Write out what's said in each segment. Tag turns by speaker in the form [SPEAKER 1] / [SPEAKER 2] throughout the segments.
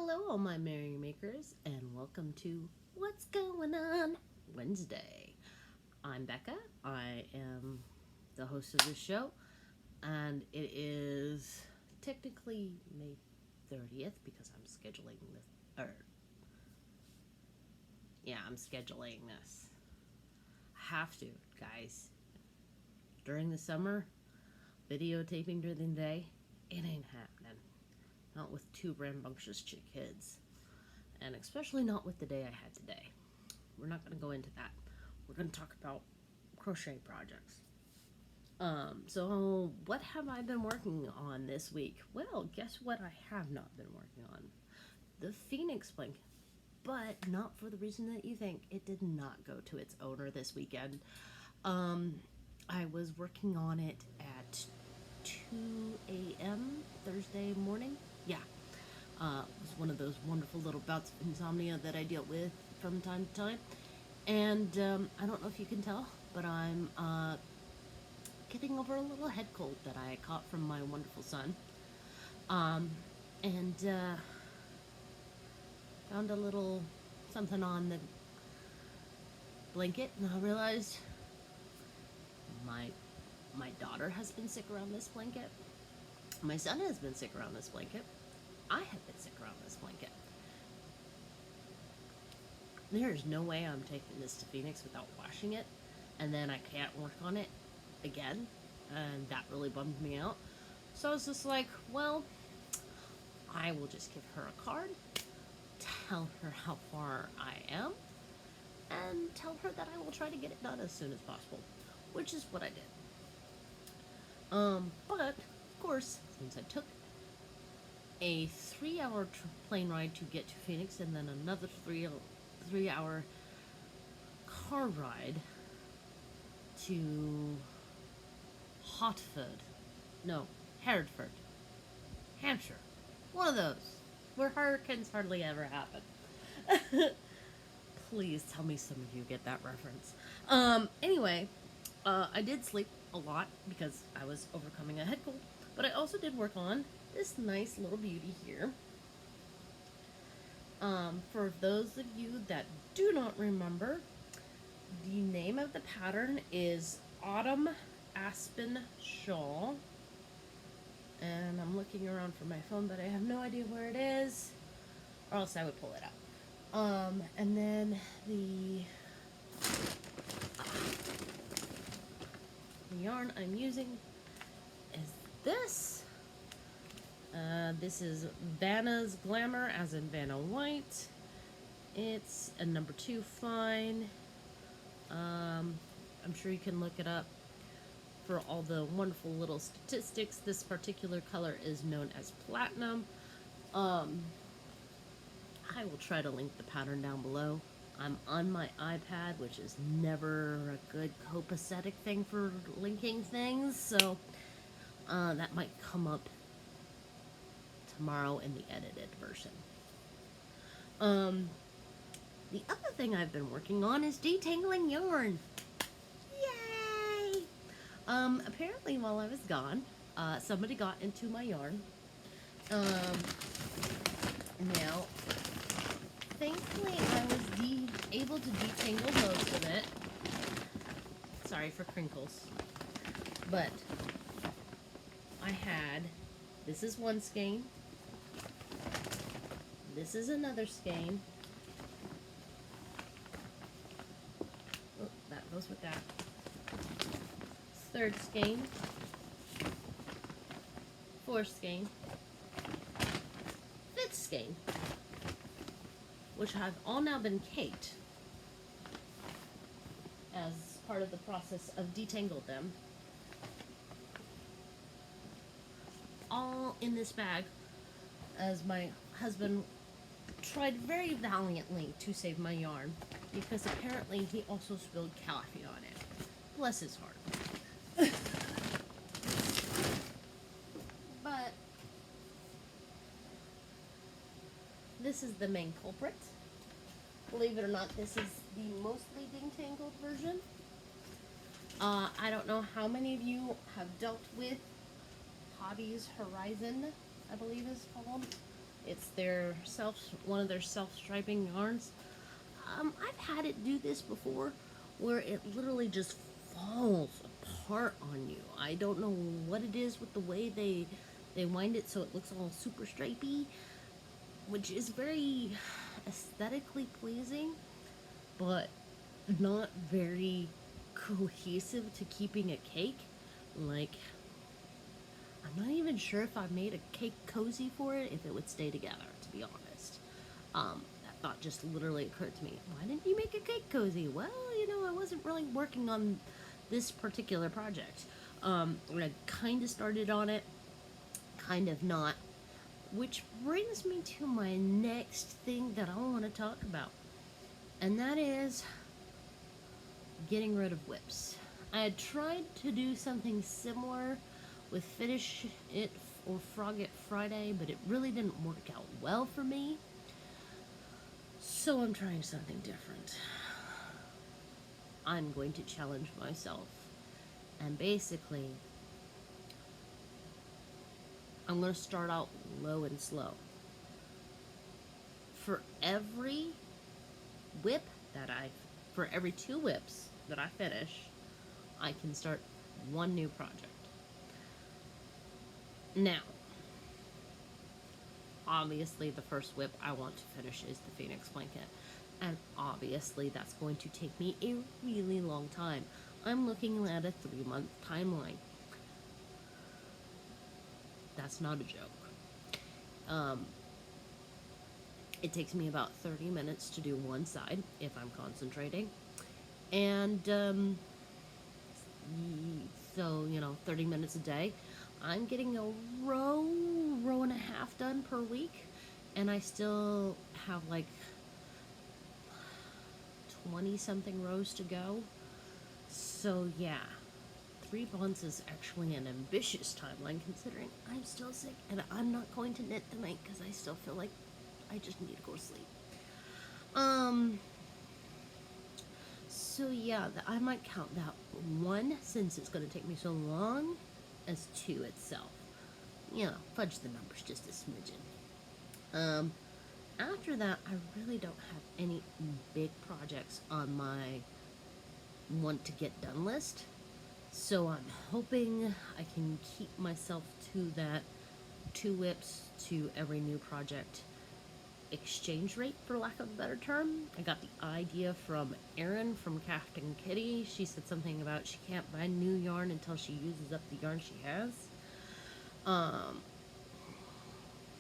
[SPEAKER 1] Hello, all my merrymakers, and welcome to What's Going On Wednesday. I'm Becca. I am the host of this show, and it is technically May 30th because I'm scheduling this. I'm scheduling this. I have to, guys. During the summer, videotaping during the day, it ain't happening. Not with two rambunctious kids. And especially not with the day I had today. We're not going to go into that. We're going to talk about crochet projects. So what have I been working on this week? Well, guess what I have not been working on? The Phoenix blanket. But not for the reason that you think. It did not go to its owner this weekend. I was working on it at 2 a.m. Thursday morning. Yeah. It was one of those wonderful little bouts of insomnia that I deal with from time to time. And I don't know if you can tell, but I'm getting over a little head cold that I caught from my wonderful son. And found a little something on the blanket, and I realized my daughter has been sick around this blanket. My son has been sick around this blanket. I have been sick around this blanket. There's no way I'm taking this to Phoenix without washing it, and then I can't work on it again, and that really bummed me out. So I was just like, well, I will just give her a card, tell her how far I am, and tell her that I will try to get it done as soon as possible, which is what I did. But, of course, since I took a 3-hour plane ride to get to Phoenix and then another 3-hour car ride to Hereford, Hampshire. One of those, where hurricanes hardly ever happen. Please tell me some of you get that reference. Anyway, I did sleep a lot because I was overcoming a head cold, but I also did work on this nice little beauty here. For those of you that do not remember, the name of the pattern is Autumn Aspen Shawl. And I'm looking around for my phone, but I have no idea where it is, or else I would pull it up. And then the yarn I'm using is this. This is Vanna's Glamour, as in Vanna White. It's a number 2 fine. I'm sure you can look it up for all the wonderful little statistics. This particular color is known as platinum. I will try to link the pattern down below. I'm on my iPad, which is never a good copacetic thing for linking things, so that might come up tomorrow in the edited version. The other thing I've been working on is detangling yarn. Yay! Apparently while I was gone, somebody got into my yarn. Now, thankfully I was able to detangle most of it. Sorry for crinkles. But I had, this is one skein. This is another skein. Oh, that goes with that. Third skein. Fourth skein. Fifth skein. Which have all now been caked as part of the process of detangled them. All in this bag, as my husband tried very valiantly to save my yarn, because apparently he also spilled coffee on it. Bless his heart. But this is the main culprit. Believe it or not, this is the mostly detangled version. I don't know how many of you have dealt with Hobby's Horizon, I believe is called. It's their one of their self-striping yarns. I've had it do this before where it literally just falls apart on you. I don't know what it is with the way they wind it so it looks all super stripy, which is very aesthetically pleasing, but not very cohesive to keeping a cake. Like, I'm not even sure if I made a cake cozy for it, if it would stay together, to be honest. That thought just literally occurred to me. Why didn't you make a cake cozy? Well, I wasn't really working on this particular project. I kind of started on it, kind of not. Which brings me to my next thing that I want to talk about. And that is getting rid of whips. I had tried to do something similar with Finish It or Frog It Friday, but it really didn't work out well for me. So I'm trying something different. I'm going to challenge myself. And basically, I'm going to start out low and slow. For every for every 2 whips that I finish, I can start one new project. Now, obviously the first whip I want to finish is the Phoenix blanket. And obviously that's going to take me a really long time. I'm looking at a 3-month timeline. That's not a joke. It takes me about 30 minutes to do one side if I'm concentrating. And so, 30 minutes a day. I'm getting a row and a half done per week. And I still have like 20 something rows to go. So yeah, 3 months is actually an ambitious timeline considering I'm still sick and I'm not going to knit tonight because I still feel like I just need to go to sleep. So yeah, I might count that 1, since it's going to take me so long, as 2 itself. Fudge the numbers just a smidgen. After that, I really don't have any big projects on my want to get done list. So I'm hoping I can keep myself to that 2 whips to every new project exchange rate, for lack of a better term. I got the idea from Erin from Crafting Kitty. She said something about she can't buy new yarn until she uses up the yarn she has.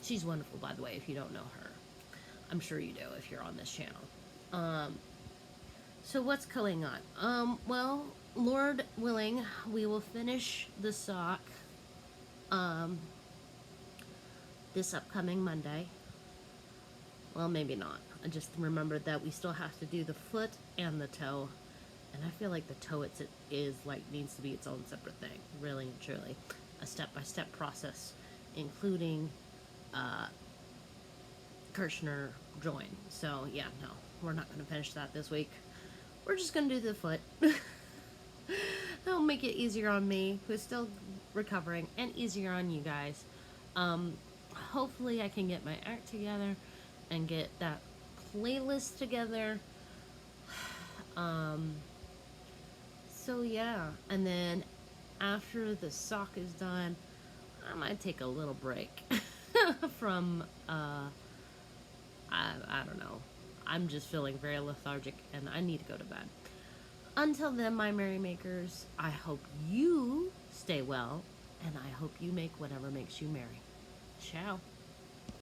[SPEAKER 1] She's wonderful, by the way, if you don't know her. I'm sure you do if you're on this channel. So what's going on? Well, Lord willing, we will finish the sock this upcoming Monday. Well, maybe not. I just remembered that we still have to do the foot and the toe. And I feel like the toe needs to be its own separate thing. Really and truly. A step-by-step process, including Kirshner join. So, yeah, no. We're not going to finish that this week. We're just going to do the foot. That'll make it easier on me, who's still recovering, and easier on you guys. Hopefully I can get my act together and get that playlist together. So yeah, and then after the sock is done, I might take a little break from, I don't know. I'm just feeling very lethargic and I need to go to bed. Until then, my merrymakers, I hope you stay well and I hope you make whatever makes you merry. Ciao.